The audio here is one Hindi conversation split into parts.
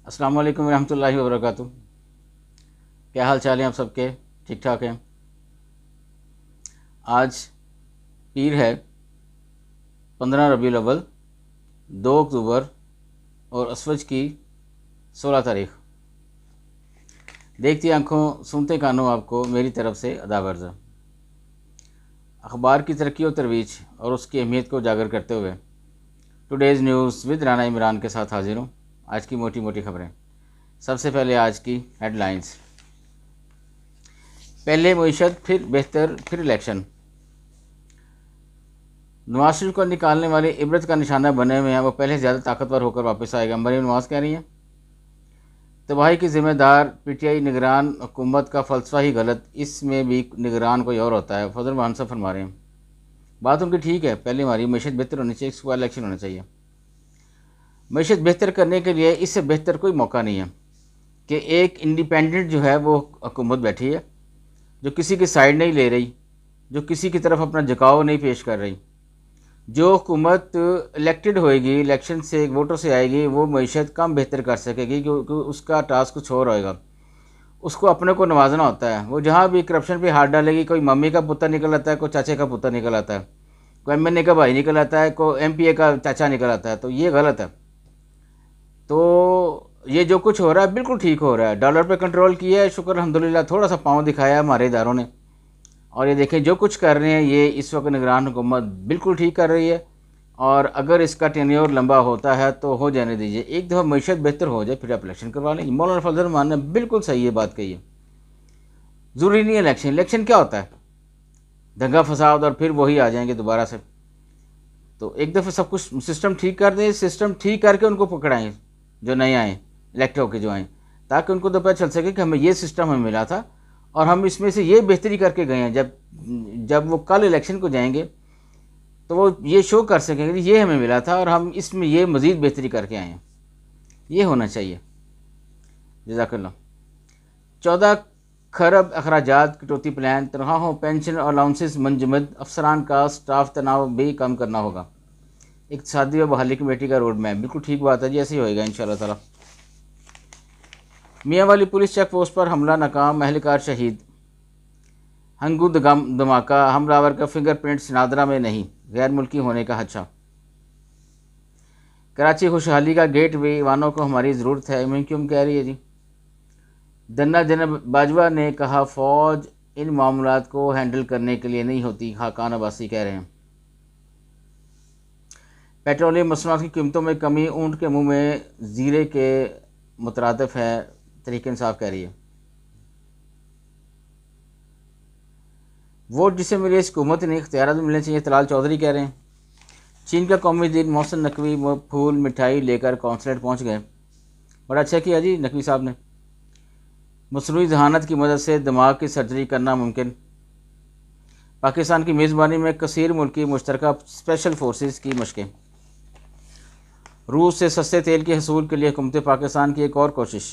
अस्सलाम वालेकुम रहमतुल्लाहि व बरकातुहू। क्या हाल चाल है आप सबके? ठीक ठाक हैं। आज पीर है, 15 रबीउल अव्वल, 2 अक्टूबर और असवज की 16 तारीख। देखती आंखों सुनते कानों आपको मेरी तरफ से अदाब अर्ज़। अखबार की तरक्की और तरवीज और उसकी अहमियत को उजागर करते हुए today's news with Rana Imran के साथ हाजिर हूँ। आज की मोटी मोटी खबरें। सबसे पहले आज की हेडलाइंस। पहले मईशत, फिर बेहतर, फिर इलेक्शन। नवाज शरीफ को निकालने वाले इबरत का निशाना बने हुए हैं, वो पहले से ज़्यादा ताकतवर होकर वापस आएगा, मरीम नवाज कह रही हैं। तबाही की जिम्मेदार पीटीआई निगरान हुकूमत का फ़लसफ़ा ही गलत, इसमें भी निगरान कोई और होता है, फजल मान साहब फरमा रहे हैं। बात उनकी ठीक है, पहले हमारी मैशत बेहतर होनी चाहिए, इसके बाद इलेक्शन होना चाहिए। मैशत बेहतर करने के लिए इससे बेहतर कोई मौका नहीं है कि एक इंडिपेंडेंट जो है वो हुकूमत बैठी है, जो किसी की साइड नहीं ले रही, जो किसी की तरफ अपना झुकाव नहीं पेश कर रही। जो हुकूमत इलेक्टेड होएगी, इलेक्शन से वोटों से आएगी, वो मईशत कम बेहतर कर सकेगी क्योंकि उसका टास्क कुछ और होएगा। उसको अपने को नवाजना होता है। वो जहाँ भी करप्शन पे हाथ डालेगी, कोई मम्मी का पुत्र निकल आता है, कोई चाचे का पुत्र निकल आता है, कोई एमएनए का भाई निकल आता है, कोई एमपीए का चाचा निकल आता है, तो ये गलत है। तो ये जो कुछ हो रहा है बिल्कुल ठीक हो रहा है। डॉलर पे कंट्रोल किया है, शुक्र अल्हम्दुलिल्लाह, थोड़ा सा पाँव दिखाया है हमारे इदारों ने। और ये देखें जो कुछ कर रहे हैं ये इस वक्त निगरान हुकूमत बिल्कुल ठीक कर रही है। और अगर इसका टेन्योर लंबा होता है तो हो जाने दीजिए, एक दफ़ा मैशत बेहतर हो जाए फिर आप इलेक्शन करवा लें। मौलाना फजल रहमान ने बिल्कुल सही ये बात कही है। ज़रूरी नहीं है इलेक्शन। इलेक्शन क्या होता है? दंगा फसाद और फिर वही आ जाएंगे दोबारा से। तो एक दफ़ा सब कुछ सिस्टम ठीक कर दें, सिस्टम ठीक करके उनको पकड़ाएँ जो नए आए, इलेक्ट होकर जो आए, ताकि उनको तो पता चल सके कि हमें ये सिस्टम हमें मिला था और हम इसमें से ये बेहतरी करके गए हैं। जब वो कल इलेक्शन को जाएंगे तो वो ये शो कर सकेंगे कि ये हमें मिला था और हम इसमें ये मज़ीद बेहतरी करके आए हैं। ये होना चाहिए। जज़ाकल्लाह। 14 खरब अखराजात कटौती प्लान, तनख्वाहों, पेंशन और अलाउंसेस मंजमद, अफसरान का स्टाफ तनाव भी कम करना होगा। इक़्तिसादी व बहाली कमेटी का रोड मैप, बिल्कुल ठीक बात है जी, ऐसे ही होएगा इंशाअल्लाह ताला। मियाँ वाली पुलिस चेक पोस्ट पर हमला नाकाम, अहलकार शहीद। हंगू धमाका, हमलावर का फिंगरप्रिंट्स नादरा में नहीं, गैर मुल्की होने का खदशा। कराची खुशहाली का गेट वे, वानों को हमारी ज़रूरत है, मैं क्यों कह रही है जी। दन्ना जनब बाजवा ने कहा फ़ौज इन मामलात को हैंडल करने के लिए नहीं होती, खाकान अब्बासी कह रहे हैं। पेट्रोलियम मसनूआत की कीमतों में कमी ऊँट के मुंह में ज़ीरे के मुतरादिफ है, तहरीक इंसाफ कह रही है। वोट जिसे मिले इस हुकूमत ने इख्तियार मिलने चाहिए, तलाल चौधरी कह रहे हैं। चीन का कौमी दिन, मोहसिन नकवी फूल मिठाई लेकर कौंसलेट पहुँच गए। बड़ा अच्छा किया जी नकवी साहब ने। मसनूई जहानत की मदद से दिमाग की सर्जरी करना मुमकिन। पाकिस्तान की मेज़बानी में कसीर मुल्की मुश्तरका स्पेशल फोर्सेस की मशकें। रूस से सस्ते तेल के हसूल के लिए हुकूमत पाकिस्तान की एक और कोशिश।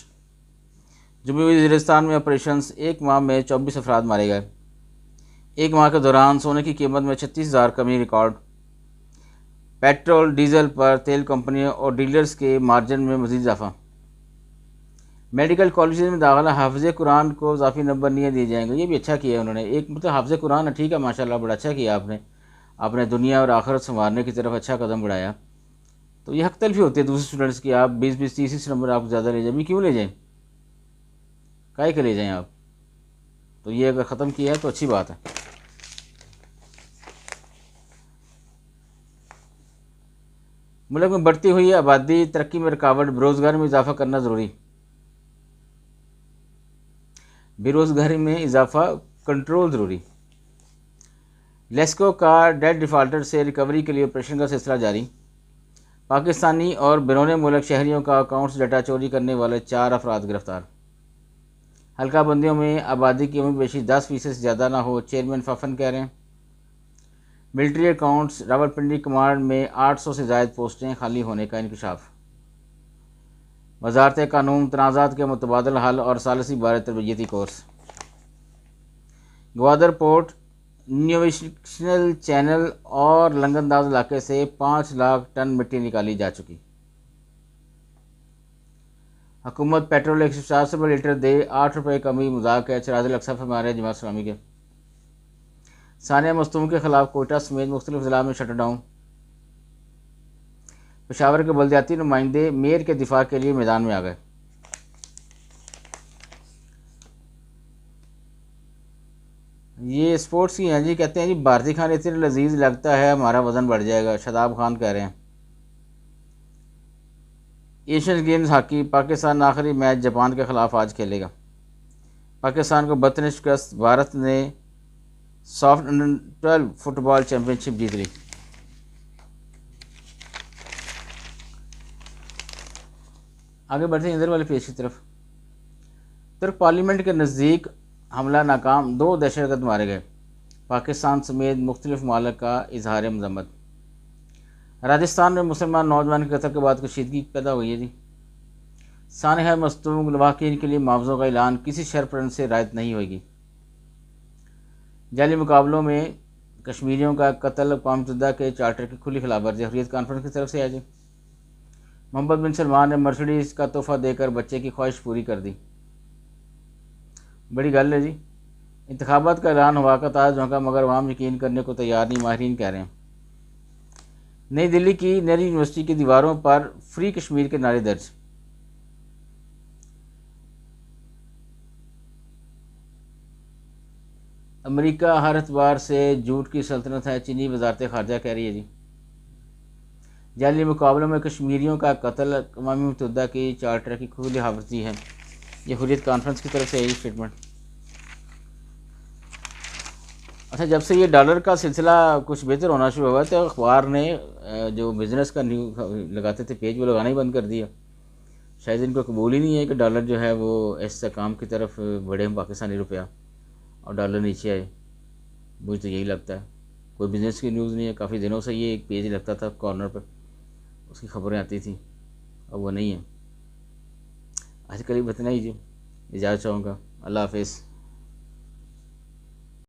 जनूबी वज़ीरिस्तान में ऑपरेशंस, एक माह में 24 अफराद मारे गए। एक माह के दौरान सोने की कीमत में 36,000 कमी रिकॉर्ड। पेट्रोल डीजल पर तेल कंपनियों और डीलर्स के मार्जिन में मज़ीद इजाफा। मेडिकल कॉलेज में दाखिला, हाफ़िज़ कुरान को इजाफी नंबर नहीं दिए जाएंगे। ये भी अच्छा किया उन्होंने। एक मतलब हाफ़िज़ कुरान है, ठीक है, माशाल्लाह, बड़ा अच्छा किया आपने दुनिया और आखिरत संवारने की तरफ अच्छा कदम बढ़ाया। तो ये हक तलफी होती है दूसरे स्टूडेंट्स की, आप 20-20 30 नंबर आप ज़्यादा ले जाए, क्यों ले जाएँ, काहे के ले जाएँ आप। तो ये अगर ख़त्म किया है तो अच्छी बात है। मुल्क में बढ़ती हुई आबादी, तरक्की में रुकावट, बेरोज़गारी में इजाफा करना ज़रूरी। बेरोज़गारी में इजाफा कंट्रोल ज़रूरी। लेस्को का डेट डिफ़ाल्टर से रिकवरी के लिए ऑपरेशन का सिलसिला जारी। पाकिस्तानी और बैरून मुल्क शहरियों का अकाउंट्स डाटा चोरी करने वाले 4 अफराद गिरफ्तार। हल्का बंदियों में आबादी की कमी बेशी 10% से ज़्यादा ना हो, चेयरमैन फाफन कह रहे हैं। मिलिट्री अकाउंट्स, रावलपिंडी कमांड में 800 से ज़ायद पोस्टें खाली होने का इंकशाफ। वज़ारत कानून, तनाज़ात के मुतबादल हल और सालसी बारे तरबियती course. Gwadar port navigational channel और लंगरंदाज इलाके से 5 लाख टन मिट्टी निकाली जा चुकी। हुकूमत पेट्रोल 150 रुपये लीटर दे, 8 रुपये कमी मजाक है, चराज अक्सा फरमा रहे जमात इस्लामी के। सानिया मस्तूम के खिलाफ कोयटा समेत मुख्तलिफ जिला में शटडाउन। पेशावर के बल्दियाती नुमाइंदे मेयर के दिफा के लिए मैदान में आ गए। ये स्पोर्ट्स की हैं जी, कहते हैं जी भारती खान इतने लजीज लगता है हमारा वज़न बढ़ जाएगा, शादाब खान कह रहे हैं। एशियन गेम्स हॉकी, पाकिस्तान आखिरी मैच जापान के खिलाफ आज खेलेगा। पाकिस्तान को 32 शिकस्त, भारत ने सॉफ्ट अंडर 12 फुटबॉल चैंपियनशिप जीत ली। आगे बढ़ते हैं इधर वाले पेज की तरफ। तुर्क पार्लियामेंट के नज़दीक हमला नाकाम, 2 दहशतगर्द मारे गए। पाकिस्तान समेत मुख्तलिफ मालिक का इजहार मजम्मत। राजस्थान में मुसलमान नौजवान के कत्ल के बाद कशीदगी पैदा हुई है जी। सानिया मस्तूम लवाकिन के लिए मुआवज़ों का ऐलान, किसी शर्त से रायत नहीं होगी। जाली मुकाबलों में कश्मीरियों का कत्ल, अक़वाम मुत्तहिदा के चार्टर की खुली खिलाफवर्जी। हुर्रियत कॉन्फ्रेंस की तरफ से आज मोहम्मद बिन सलमान ने मर्सिडीज़ का तोहफ़ा देकर बच्चे की ख्वाहिश पूरी कर दी। बड़ी गल है जी। इंतखाबात का ऐलान हुआ का ताज झोंका, मगर अवाम यकीन करने को तैयार नहीं, माहिरीन कह रहे हैं। नई दिल्ली की नई यूनिवर्सिटी की दीवारों पर फ्री कश्मीर के नारे दर्ज। अमेरिका हर एतबार से झूठ की सल्तनत है, चीनी वजारत खारजा कह रही है जी। जाली मुकाबलों में कश्मीरियों का कत्ल, अक़वाम मुत्तहिदा की चार्टर की खुली खिलाफवर्जी है। ये हुर्रियत कॉन्फ्रेंस की तरफ से यही स्टेटमेंट। अच्छा, जब से ये डॉलर का सिलसिला कुछ बेहतर होना शुरू हुआ तो अखबार ने जो बिज़नेस का न्यूज़ लगाते थे पेज, वो लगाना ही बंद कर दिया। शायद इनको कबूल ही नहीं है कि डॉलर जो है वो इस्तेहकाम की तरफ बढ़े, पाकिस्तानी रुपया, और डॉलर नीचे आए। मुझे तो यही लगता है, कोई बिज़नेस की न्यूज़ नहीं है। काफ़ी दिनों से ये एक पेज लगता था कॉर्नर पर, उसकी खबरें आती थी, अब वो नहीं है। आजकल ही इतना ही जी, इजाज़त चाहूँगा। अल्लाह हाफिज़।